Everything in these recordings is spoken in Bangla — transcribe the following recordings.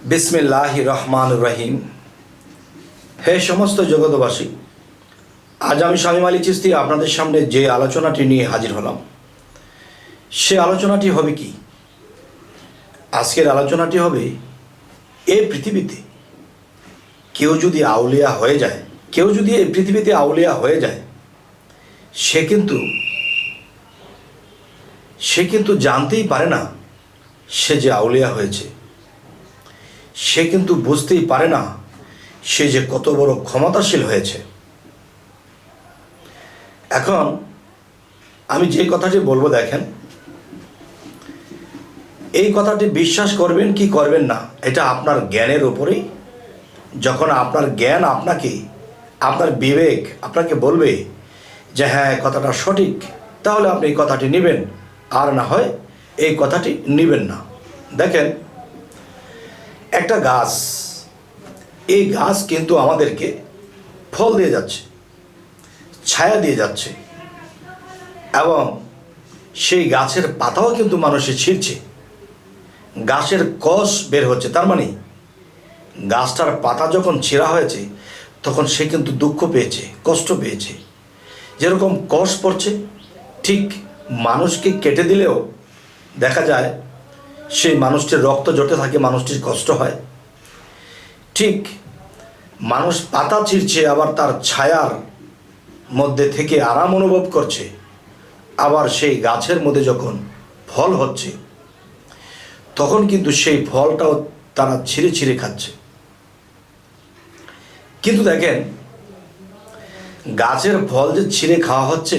বিসমিল্লাহির রহমানির রহিম। হে সমস্ত জগতবাসী, আজ আমি শামীম আলী চিশতি আপনাদের সামনে যে আলোচনাটি নিয়ে হাজির হলাম, সে আলোচনাটি হবে কি? আজকের আলোচনাটি হবে, এই পৃথিবীতে কেউ যদি আউলিয়া হয়ে যায়, কেউ যদি এই পৃথিবীতে আউলিয়া হয়ে যায়, সে কিন্তু জানতেই পারে না সে যে আউলিয়া হয়েছে। সে কিন্তু বুঝতেই পারে না সে যে কত বড় ক্ষমতাশীল হয়েছে। এখন আমি যে কথাটি বলবো, দেখেন, এই কথাটি বিশ্বাস করবেন কি করবেন না, এটা আপনার জ্ঞানের উপরেই। যখন আপনার জ্ঞান আপনার বিবেক আপনাকে বলবে যে হ্যাঁ কথাটা সঠিক, তাহলে আপনি এই কথাটি নেবেন, আর না হয় এই কথাটি নেবেন না। দেখেন, একটা গাছ, এই গাছ কিন্তু আমাদেরকে ফল দিয়ে যাচ্ছে, ছায়া দিয়ে যাচ্ছে, এবং সেই গাছের পাতাও কিন্তু মানুষে ছিঁড়ছে, গাছের কষ বের হচ্ছে। তার মানে গাছটার পাতা যখন ছেঁড়া হয়েছে তখন সে কিন্তু দুঃখ পেয়েছে, কষ্ট পেয়েছে। যেরকম কষ পড়ছে, ঠিক মানুষকে কেটে দিলেও দেখা যায় সেই মানুষটির রক্ত জড়তে থাকে, মানুষটির কষ্ট হয়। ঠিক মানুষ পাতা ছিঁড়ছে, আবার তার ছায়ার মধ্যে থেকে আরাম অনুভব করছে, আবার সেই গাছের মধ্যে যখন ফল হচ্ছে তখন কিন্তু সেই ফলটাও তারা ছিঁড়ে ছিঁড়ে খাচ্ছে। কিন্তু দেখেন, গাছের ফল যে ছিঁড়ে খাওয়া হচ্ছে,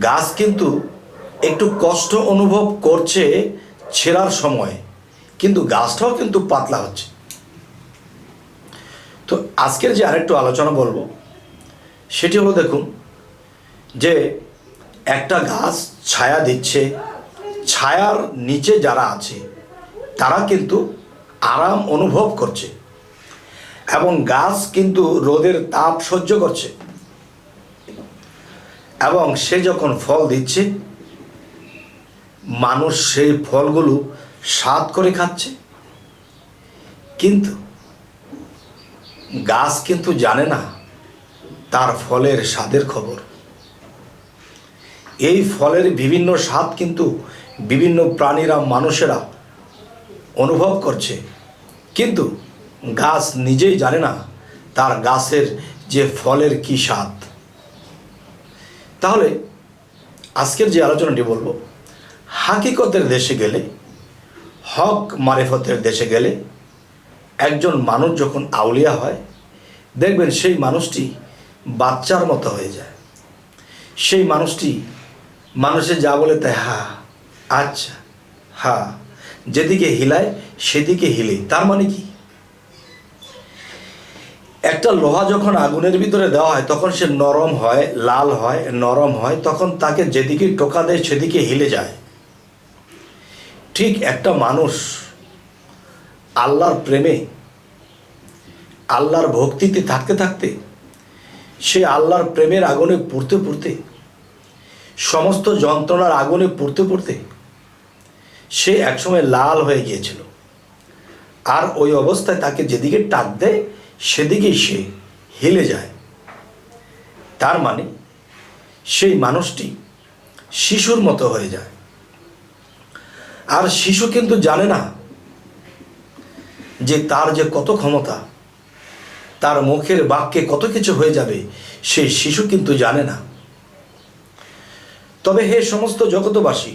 গাছ কিন্তু একটু কষ্ট অনুভব করছে ছেঁড়ার সময়, কিন্তু গাছটাও কিন্তু পাতলা হচ্ছে। তো আজকের যে আরেকটু আলোচনা বলবো সেটি হলো, দেখুন, যে একটা গাছ ছায়া দিচ্ছে, ছায়ার নিচে যারা আছে তারা কিন্তু আরাম অনুভব করছে, এবং গাছ কিন্তু রোদের তাপ সহ্য করছে, এবং সে যখন ফল দিচ্ছে মানুষ সেই ফলগুলো স্বাদ করে খাচ্ছে। কিন্তু গাছ কিন্তু জানে না তার ফলের স্বাদের খবর। এই ফলের বিভিন্ন স্বাদ কিন্তু বিভিন্ন প্রাণীরা, মানুষেরা অনুভব করছে, কিন্তু গাছ নিজেই জানে না তার গাছের যে ফলের কী স্বাদ। তাহলে আজকের যে আলোচনাটি বলবো, হাকিকতের দেশে গেলে, হক মারেফতের দেশে গেলে একজন মানুষ যখন আউলিয়া হয়, দেখবেন সেই মানুষটি বাচ্চার মতো হয়ে যায়। সেই মানুষটি মানুষে যা বলে তাই হ্যাঁ, আচ্ছা, হ্যাঁ, যেদিকে হিলায় সেদিকে হিলে। তার মানে কি, একটা লোহা যখন আগুনের ভিতরে দেওয়া হয় তখন সে নরম হয়, লাল হয়, নরম হয়, তখন তাকে যেদিকে টোকা দেয় সেদিকে হিলে যায়। ঠিক একটা মানুষ আল্লাহর প্রেমে, আল্লাহর ভক্তিতে থাকতে থাকতে, সে আল্লাহর প্রেমের আগুনে পুড়তে পুড়তে, সমস্ত যন্ত্রণার আগুনে পুড়তে পুড়তে সে একসময় লাল হয়ে গিয়েছিল, আর ওই অবস্থায় তাকে যেদিকে টাক দেয় সেদিকেই সে হেলে যায়। তার মানে সেই মানুষটি শিশুর মতো হয়ে যায়। আর শিশু কিন্তু জানে না যে তার যে কত ক্ষমতা, তার মুখের বাক্যে কত কিছু হয়ে যাবে, সেই শিশু কিন্তু জানে না। তবে হে সমস্ত জগতবাসী,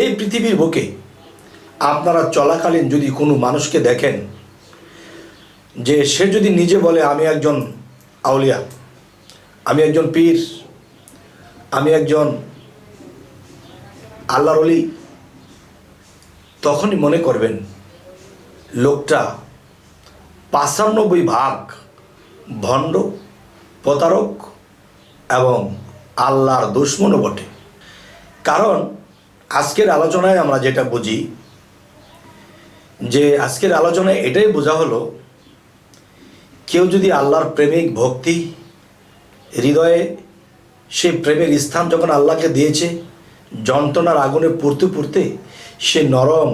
এই পৃথিবীর বুকে আপনারা চলাকালীন যদি কোনো মানুষকে দেখেন যে সে যদি নিজে বলে আমি একজন আউলিয়া, আমি একজন পীর, আমি একজন আল্লাহর ওলি, তখনই মনে করবেন লোকটা ৯৫% ভণ্ড, প্রতারক এবং আল্লাহর দুশমনও বটে। কারণ আজকের আলোচনায় আমরা যেটা বুঝি, যে আজকের আলোচনায় এটাই বোঝা হলো, কেউ যদি আল্লাহর প্রেমিক, ভক্তি হৃদয়ে, সেই প্রেমের স্থান যখন আল্লাহকে দিয়েছে, যন্ত্রণার আগুনে পুড়তে পুড়তে সে নরম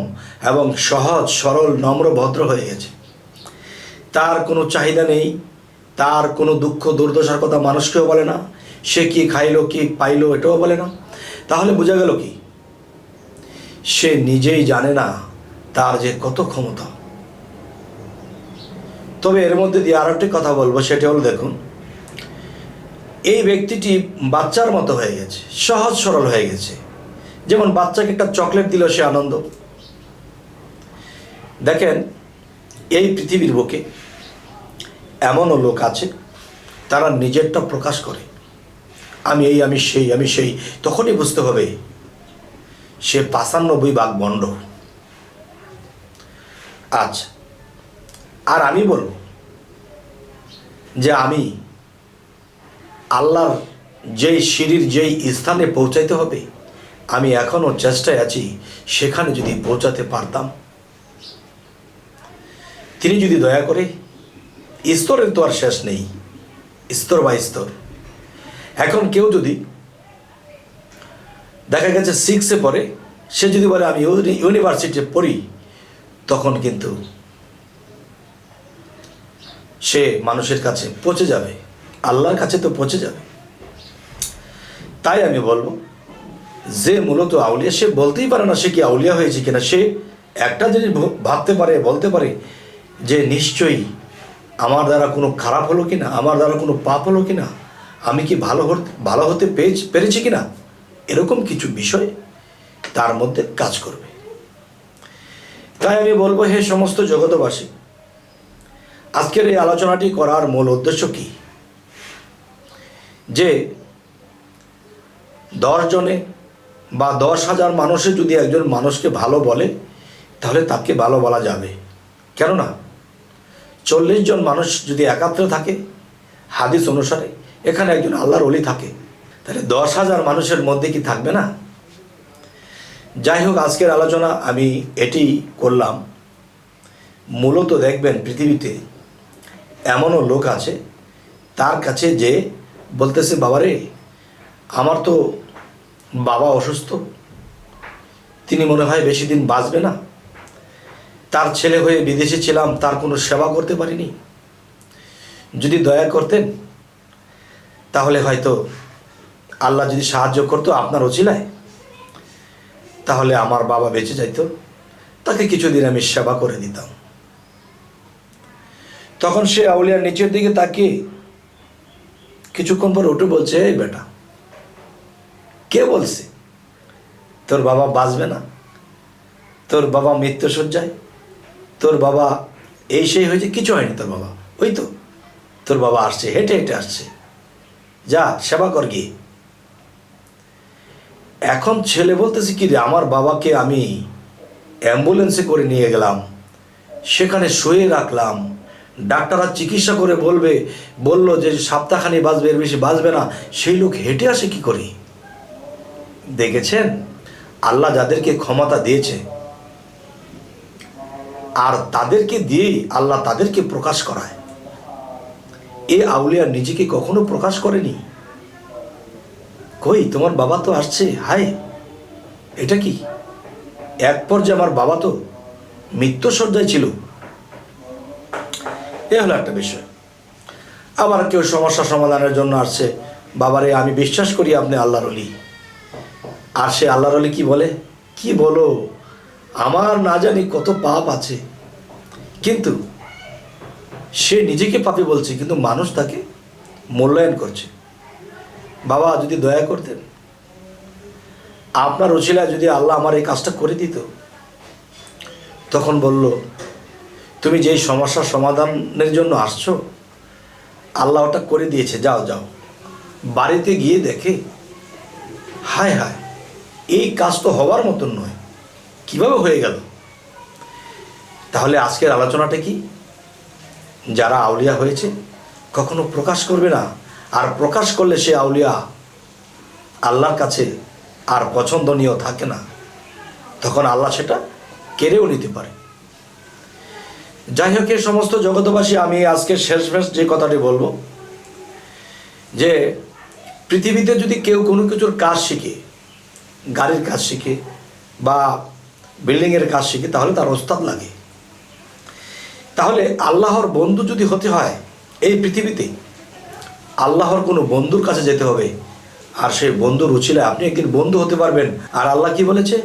এবং সহজ সরল নম্র ভদ্র হয়ে গেছে। তার কোনো চাহিদা নেই, তার কোনো দুঃখ দুর্দশার কথা মানুষকেও বলে না, সে কি খাইলো কি পাইলো এটাও বলে না। তাহলে বোঝা গেল কি, সে নিজেই জানে না তার যে কত ক্ষমতা। তবে এর মধ্যে দিয়ে আরো একটি কথা বলবো, সেটা হলো দেখুন, এই ব্যক্তিটি বাচ্চার মতো হয়ে গেছে, সহজ সরল হয়ে গেছে। যেমন বাচ্চাকে একটা চকলেট দিল সে আনন্দ। দেখেন, এই পৃথিবীর বুকে এমনও লোক আছে তারা নিজেরটা প্রকাশ করে, আমি এই, আমি সেই, আমি সেই। তখনই বুঝতে হবে সে 95 ভাগ ভণ্ড। আচ্ছা, আর আমি বলবো যে আমি আল্লাহর যেই সিঁড়ির যেই স্থানে পৌঁছাইতে হবে, আমি এখনও চেষ্টায় আছি সেখানে যদি পৌঁছাতে পারতাম। তিনি যদি দয়া করে, স্তরের তো আর শেষ নেই, স্তর বাই স্তর। এখন কেউ যদি দেখা গেছে 6-এ পড়ে, সে যদি বলে আমি ইউনিভার্সিটিতে পড়ি, তখন কিন্তু সে মানুষের কাছে পৌঁছে যাবে, আল্লাহর কাছে তো পৌঁছে যাবে। তাই আমি বলবো, যে মূলত আউলিয়া, সে বলতেই পারে না সে কি আউলিয়া হয়েছে কিনা। সে একটা জিনিস ভাবতে পারে, বলতে পারে যে নিশ্চয়ই আমার দ্বারা কোনো খারাপ হলো কিনা, আমার দ্বারা কোনো পাপ হলো কিনা, আমি কি ভালো হতে পেরেছি কিনা, এরকম কিছু বিষয় তার মধ্যে কাজ করবে। তাই আমি বলবো, হে সমস্ত জগতবাসী, আজকের এই আলোচনাটি করার মূল উদ্দেশ্য কি, যে 10 জনে বা 10,000 মানুষে যদি একজন মানুষকে ভালো বলে, তাহলে তাকে ভালো বলা যাবে। কেননা 40 জন মানুষ যদি একাত্রে থাকে হাদিস অনুসারে, এখানে একজন আল্লাহর ওলি থাকে, তাহলে 10,000 মানুষের মধ্যে কি থাকবে না? যাই হোক, আজকের আলোচনা আমি এটি করলাম। মূলত দেখবেন পৃথিবীতে এমনও লোক আছে তার কাছে যে বলতেছে, বাবারে আমার তো বাবা অসুস্থ, তিনি মনে হয় বেশি দিন বাঁচবে না, তার ছেলে হয়ে বিদেশে ছিলাম, তার কোনো সেবা করতে পারিনি, যদি দয়া করতেন তাহলে হয়তো আল্লাহ যদি সাহায্য করতো আপনার ওসিলায়, তাহলে আমার বাবা বেঁচে যাইতো, তাকে কিছুদিন আমি সেবা করে দিতাম। তখন সে আউলিয়ার নিচের দিকে তাকিয়ে কিছুক্ষণ পর উঠে বলছে, এই বেটা, কে বলছে তোর বাবা বাঁচবে না? তোর বাবা মৃত্যুশয্যায়, তোর বাবা এই সেই হয়েছে, কিছু হয়নি তোর বাবা, ওই তো তোর বাবা আসছে, হেঁটে হেঁটে আসছে, যা সেবা কর গিয়ে। এখন ছেলে বলতেছে, কি রে, আমার বাবাকে আমি অ্যাম্বুলেন্সে করে নিয়ে গেলাম, সেখানে শুয়ে রাখলাম, ডাক্তাররা চিকিৎসা করে বলল যে সপ্তাহখানি বাঁচবে, এর বেশি বাঁচবে না, সেই লোক হেঁটে আসে কি করে? দেখেছেন, আল্লাহ যাদেরকে ক্ষমতা দিয়েছে আর তাদেরকে দিয়েই আল্লাহ তাদেরকে প্রকাশ করায়। এ আউলিয়া নিজেকে কখনো প্রকাশ করেনি। কই, তোমার বাবা তো আসছে, হায় এটা কি? এক পর্যায়ে আমার বাবা তো মৃত্যুশয্যায় ছিল। এ হলো একটা বিষয়। আবার কেউ সমস্যা সমাধানের জন্য আসছে, বাবারে আমি বিশ্বাস করি আপনি আল্লাহর ওলি। আর সে আল্লাহর ওলি কি বলে, কি বলো, আমার না জানি কত পাপ আছে, কিন্তু সে নিজেকে পাপী বলছে, কিন্তু মানুষ তাকে মূল্যায়ন করছে। বাবা যদি দয়া করতেন, আপনার ওসিলায় যদি আল্লাহ আমার এই কাজটা করে দিত, তখন বলল, তুমি যেই সমস্যার সমাধানের জন্য আসছো, আল্লাহ ওটা করে দিয়েছে, যাও যাও। বাড়িতে গিয়ে দেখে, হায় হায়, এই কাজ তো হওয়ার মতন নয়, কিভাবে হয়ে গেল? তাহলে আজকের আলোচনাটা কি, যারা আউলিয়া হয়েছে কখনো প্রকাশ করবে না, আর প্রকাশ করলে সে আউলিয়া আল্লাহর কাছে আর পছন্দনীয় থাকে না, তখন আল্লাহ সেটা কেড়েও নিতে পারে। যাই হোক, এই সমস্ত জগতবাসী, আমি আজকে শেষ যে কথাটি বলবো, যে পৃথিবীতে যদি কেউ কোনো কিছুর কাজ শিখে, গাড়ির কাজ শিখে বা বিল্ডিংয়ের কাজ শিখে, তাহলে তার ওস্তাদ লাগে। তাহলে আল্লাহর বন্ধু যদি হতে হয় এই পৃথিবীতে, আল্লাহর কোনো বন্ধুর কাছে যেতে হবে, আর সেই বন্ধুর উছিলায় আপনি একদিন বন্ধু হতে পারবেন। আর আল্লাহ কি বলেছে?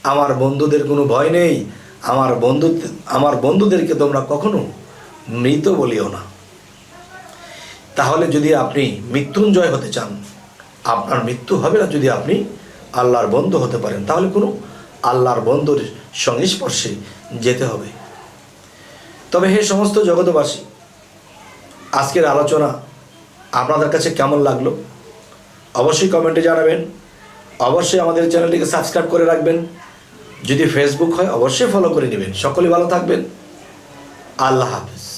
আমার বন্ধুদের কোনো ভয় নেই, আমার বন্ধুদেরকে তোমরা কখনো মৃত বলিও না। তাহলে যদি আপনি মৃত্যুঞ্জয় হতে চান, আপনার মৃত্যু হবে না যদি আপনি আল্লাহর বন্ধু হতে পারেন, তাহলে কোনো আল্লাহর বন্ধুর সংস্পর্শে যেতে হবে। তবে হে সমস্ত জগতবাসী, আজকের আলোচনা আপনাদের কাছে কেমন লাগলো অবশ্যই কমেন্টে জানাবেন। অবশ্যই আমাদের চ্যানেলটিকে সাবস্ক্রাইব করে রাখবেন। যদি ফেসবুক হয় অবশ্যই ফলো করে নেবেন। সকলে ভালো থাকবেন। আল্লাহ হাফেজ।